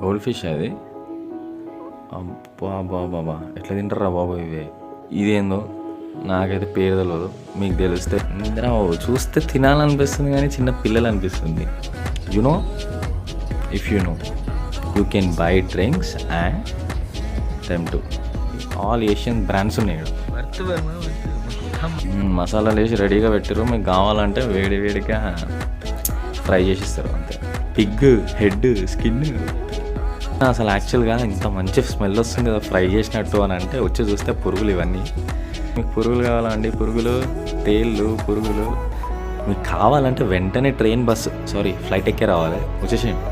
Gold fish అది. అబ్బా బాబా ఎట్లా తింటారా బాబు ఇవే. ఇదేందో నాకైతే పేరు తెలియదు, మీకు తెలిస్తే నిద్ర చూస్తే తినాలనిపిస్తుంది కానీ చిన్న పిల్లలు అనిపిస్తుంది. You know if you know you can buy drinks and time to all Asian brands ఉన్నాయి ఇక్కడ. మసాలాలు వేసి రెడీగా పెట్టారు, మీకు కావాలంటే వేడి వేడిగా ఫ్రై చేసిస్తారు అంతే. పిగ్ హెడ్ స్కిన్ అసలు యాక్చువల్గా ఇంత మంచి స్మెల్ వస్తుంది కదా ఫ్రై చేసినట్టు అని అంటే వచ్చి చూస్తే పురుగులు ఇవన్నీ. మీకు పురుగులు కావాలండి, పురుగులు తేళ్ళు పురుగులు మీకు కావాలంటే వెంటనే ట్రైన్ ఫ్లైట్ ఎక్కే రావాలి. వచ్చేసేయండి.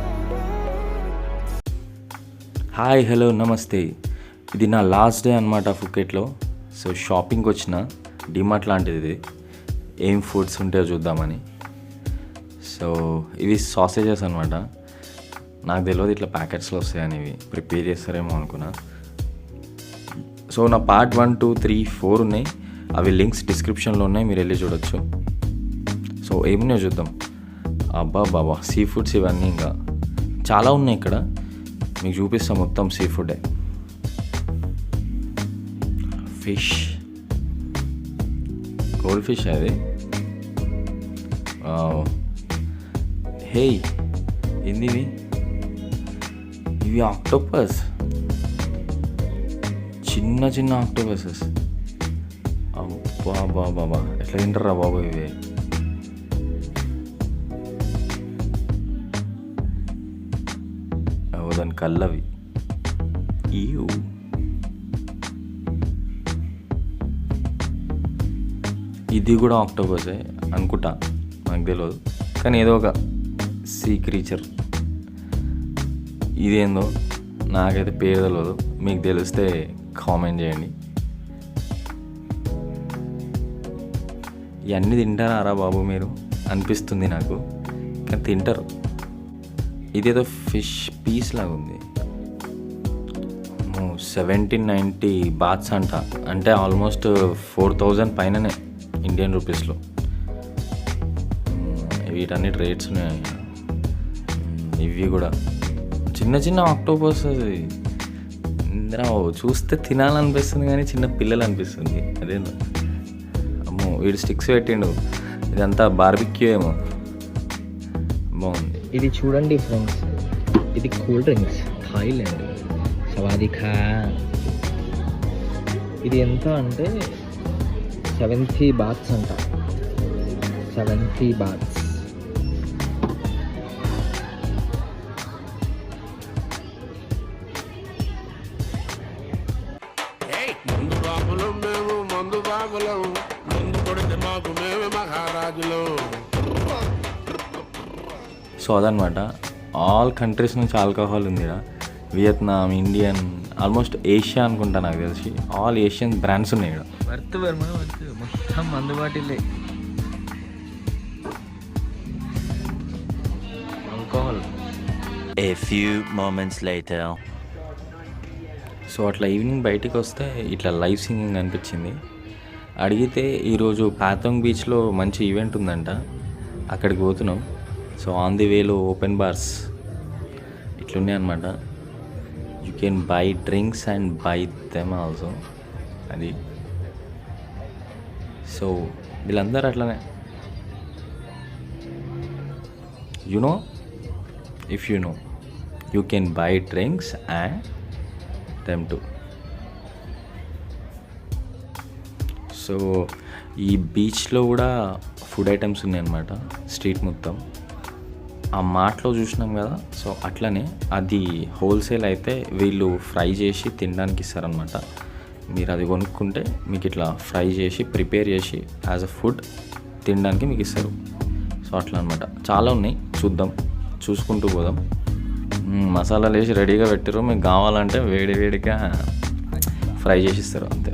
హాయ్ హలో నమస్తే. ఇది నా లాస్ట్ డే అనమాట ఫుకెట్లో. సో షాపింగ్కి వచ్చిన డిమార్ట్ లాంటిది ఇది, ఏం ఫుడ్స్ ఉంటాయో చూద్దామని. సో ఇవి సాసేజెస్ అనమాట. నాకు తెలియదు ఇట్లా ప్యాకెట్స్లో వస్తాయని, ఇవి ప్రిపేర్ చేస్తారేమో అనుకున్నా. సో నా పార్ట్ 1, 2, 3, 4 ఉన్నాయి. అవి లింక్స్ డిస్క్రిప్షన్లో ఉన్నాయి, మీరు వెళ్ళి చూడొచ్చు. సో ఏమున్నాయో చూద్దాం. అబ్బా బాబా సీ ఫుడ్స్ ఇవన్నీ ఇంకా చాలా ఉన్నాయి ఇక్కడ, మీకు చూపిస్తాం మొత్తం సీ ఫుడే. ఫిష్ గోల్డ్ ఫిష్ అది. హే ఏంది ఇవి ఆక్టోపస్, చిన్న చిన్న ఆక్టోపసెస్. అబ్బా బాబా ఎట్లా తింటారా బాబు ఇవి. దాని కళ్ళవి. ఇది కూడా ఆక్టోపసే అనుకుంటా, నాకు తెలియదు, కానీ ఏదో ఒక సీ క్రీచర్. ఇదేందో నాకైతే పేరు తెలియదు, మీకు తెలిస్తే కామెంట్ చేయండి. ఇవన్నీ తింటారా బాబు మీరు అనిపిస్తుంది నాకు, కానీ తింటారు. ఇదేదో ఫిష్ పీస్ లాగా ఉంది. 1790 బాత్స్ అంట, అంటే ఆల్మోస్ట్ 4000 పైననే ఇండియన్ రూపీస్లో. వీటన్నిటి రేట్స్ ఉన్నాయి. ఇవి కూడా చిన్న చిన్న ఆక్టోపస్. ఇంద్రా చూస్తే తినాలనిపిస్తుంది కానీ చిన్న పిల్లలు అనిపిస్తుంది. అదేందో అమ్మో వీడు స్టిక్స్ పెట్టిండు, ఇదంతా బార్బిక్యూ ఏమో. బాగుంది. ఇది చూడండి ఫ్రెండ్స్, ఇది కూల్ డ్రింక్స్ థాయిలాండ్ సవాదిఖా. ఇది ఎంత అంటే 70 బాత్స్ అంట, 70 బాత్స్. సో అదనమాట, ఆల్ కంట్రీస్ నుంచి ఆల్కహాల్ ఉంది ఇక్కడ. వియత్నాం, ఇండియన్, ఆల్మోస్ట్ ఏషియా అనుకుంటా నాకు తెలిసి. ఆల్ ఏషియన్ బ్రాండ్స్ ఉన్నాయి ఇక్కడ. మొత్తం అందుబాటులే alcohol. A few moments later. So అట్లా ఈవినింగ్ బయటికి వస్తే ఇట్లా లైవ్ సింగింగ్ అనిపించింది. అడిగితే ఈరోజు పాథోంగ్ బీచ్లో మంచి ఈవెంట్ ఉందంట, అక్కడికి పోతున్నాం. సో ఆన్ ది వేలో ఓపెన్ బార్స్ ఇట్లున్నాయి అనమాట. You can buy drinks and by them also. అది సో వీళ్ళందరూ అట్లనే. You know if you know you can buy drinks and them to. So ఈ బీచ్లో కూడా ఫుడ్ ఐటమ్స్ ఉన్నాయన్నమాట, స్ట్రీట్ మొత్తం. ఆ మాటలో చూసినాం కదా, సో అట్లనే అది హోల్సేల్ అయితే వీళ్ళు ఫ్రై చేసి తినడానికి ఇస్తారనమాట. మీరు అది కొనుక్కుంటే మీకు ఇట్లా ఫ్రై చేసి ప్రిపేర్ చేసి యాజ్ అ ఫుడ్ తినడానికి మీకు ఇస్తారు. సో అట్లా అనమాట, చాలా ఉన్నాయి, చూద్దాం, చూసుకుంటూ పోదాం. మసాలాలు వేసి రెడీగా పెట్టారు, మీకు కావాలంటే వేడి వేడిగా ఫ్రై చేసి ఇస్తారు అంతే.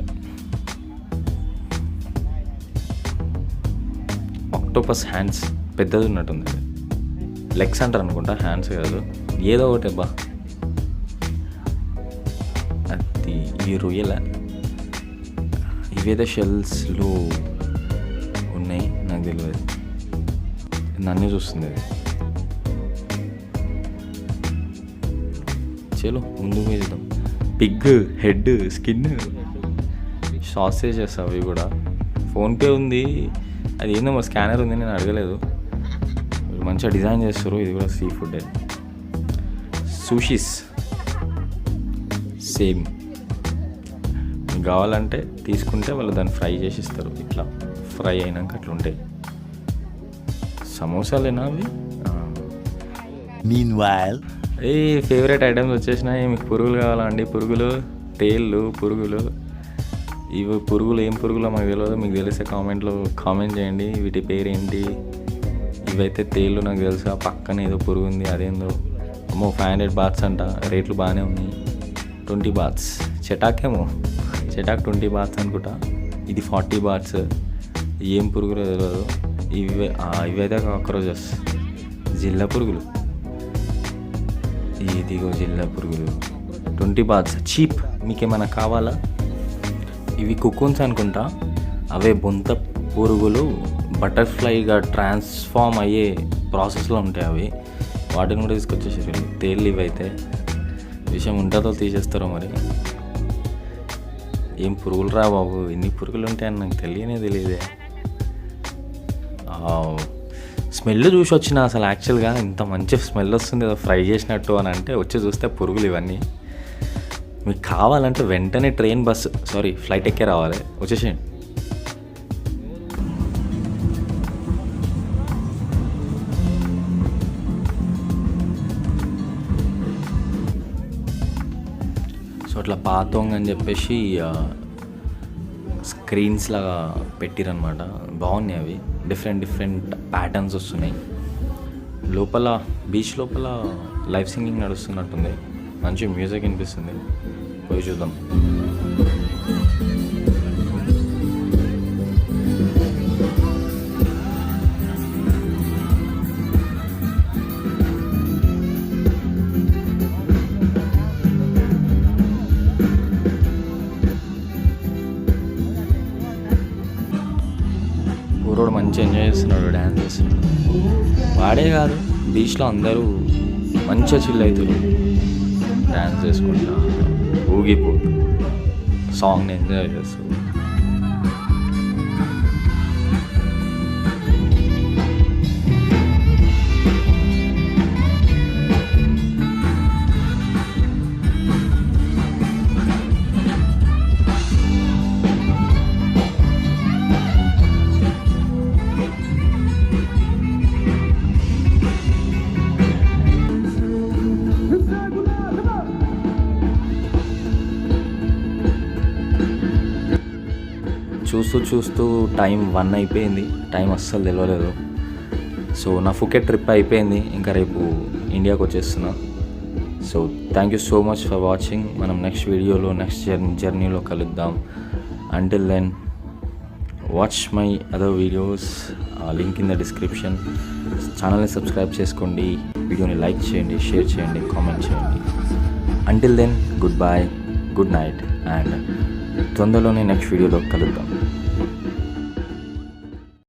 ఆక్టోపస్ హ్యాండ్స్ పెద్దది ఉన్నట్టుంది, లెగ్స్ అంటారు అనుకుంటా, హ్యాండ్స్ కాదు, ఏదో ఒకటి. బా అది ఈ రొయ్యల ఇవేదో షెల్స్లో ఉన్నాయి, నాకు తెలియదు. నన్నే చూస్తుంది అది. చలో ముందుకు వెళ్దాం. పిగ్ హెడ్ స్కిన్ సాసేజెస్ అవి కూడా. ఫోన్పే ఉంది, అది ఏందో మరి స్కానర్ ఉంది, నేను అడగలేదు. మంచిగా డిజైన్ చేస్తారు. ఇది కూడా సీ ఫుడ్. సూషీస్ సేమ్, మీకు కావాలంటే తీసుకుంటే వాళ్ళు దాన్ని ఫ్రై చేసి ఇస్తారు. ఇట్లా ఫ్రై అయినాక అట్లా ఉంటాయి. సమోసాలేనా అవి? Meanwhile, ఏ ఫేవరెట్ ఐటమ్స్ వచ్చేసినాయి. మీకు పురుగులు కావాలా అండి? పురుగులు, తేళ్ళు, పురుగులు. ఇవి పురుగులు ఏం పురుగులో మాకు తెలియదు, మీకు తెలిస్తే కామెంట్ చేయండి. వీటి పేరు ఏంటి? ఇవైతే తేళ్ళు నాకు తెలుసా. పక్కన ఏదో పురుగు ఉంది, అదేందో. అమ్మో 500 బాత్స్ అంట. రేట్లు బాగానే ఉన్నాయి. 20 బాత్స్. చెటాకేమో, చెటాక్ 20 బాత్స్ అనుకుంటా. ఇది 40 బాత్స్. ఏం పురుగులో తెలియదు. ఇవైతే కాక్రోచెస్, జిల్లా పురుగులు. ఇదిగో జిల్లా పురుగులు 20 బాత్స్ చీప్. మీకేమైనా కావాలా? ఇవి కుకున్స్ అనుకుంటా. అవే బొంత పురుగులు బటర్ఫ్లైగా ట్రాన్స్ఫార్మ్ అయ్యే ప్రాసెస్లో ఉంటాయి అవి. వాటిని కూడా తీసుకొచ్చేసారు. తేళ్ళు ఇవైతే విషయం ఉంటుందో తీసేస్తారో మరి. ఏం పురుగులు రా బాబు, ఎన్ని పురుగులు ఉంటాయని నాకు తెలియదే. స్మెల్ చూసి వచ్చిన అసలు యాక్చువల్గా ఇంత మంచి స్మెల్ వస్తుంది ఏదో ఫ్రై చేసినట్టు అని అంటే వచ్చి చూస్తే పురుగులు ఇవన్నీ. మీకు కావాలంటే వెంటనే ఫ్లైట్ ఎక్కే రావాలి. వచ్చేసేయండి. సో అట్లా పాతోంగ్ అని చెప్పేసి స్క్రీన్స్ లాగా పెట్టిరనమాట. బాగున్నాయి అవి. డిఫరెంట్ ప్యాటర్న్స్ వస్తున్నాయి. లోపల బీచ్ లోపల లైవ్ సింగింగ్ నడుస్తున్నట్టుంది. మంచి మ్యూజిక్ వినిపిస్తుంది. పోయి చూద్దాం. ఊరోడు మంచిగా ఎంజాయ్ చేస్తున్నాడు, డ్యాన్స్ చేస్తున్నాడు. వాడే కాదు, బీచ్లో అందరూ మంచిగా చిల్ అవుతారు. డ్యాన్స్ చేసుకుంటా ఊగిపోతూ సాంగ్ని ఎంజాయ్ చేస్తూ. చూస్తూ టైం 1 అయిపోయింది. టైం అస్సలు తెలియలేదు. సో నా ఫుకెట్ ట్రిప్ అయిపోయింది. ఇంకా రేపు ఇండియాకి వచ్చేస్తున్నా. So thank you so much for watching. మనం నెక్స్ట్ వీడియోలో నెక్స్ట్ జర్నీలో కలుద్దాం. Until then watch my other videos, link in the description. ఛానల్ని సబ్స్క్రైబ్ చేసుకోండి, వీడియోని లైక్ చేయండి, షేర్ చేయండి, కామెంట్ చేయండి. Until then good bye, good night, and తొందరలోనే నెక్స్ట్ వీడియోలో కలుద్దాం.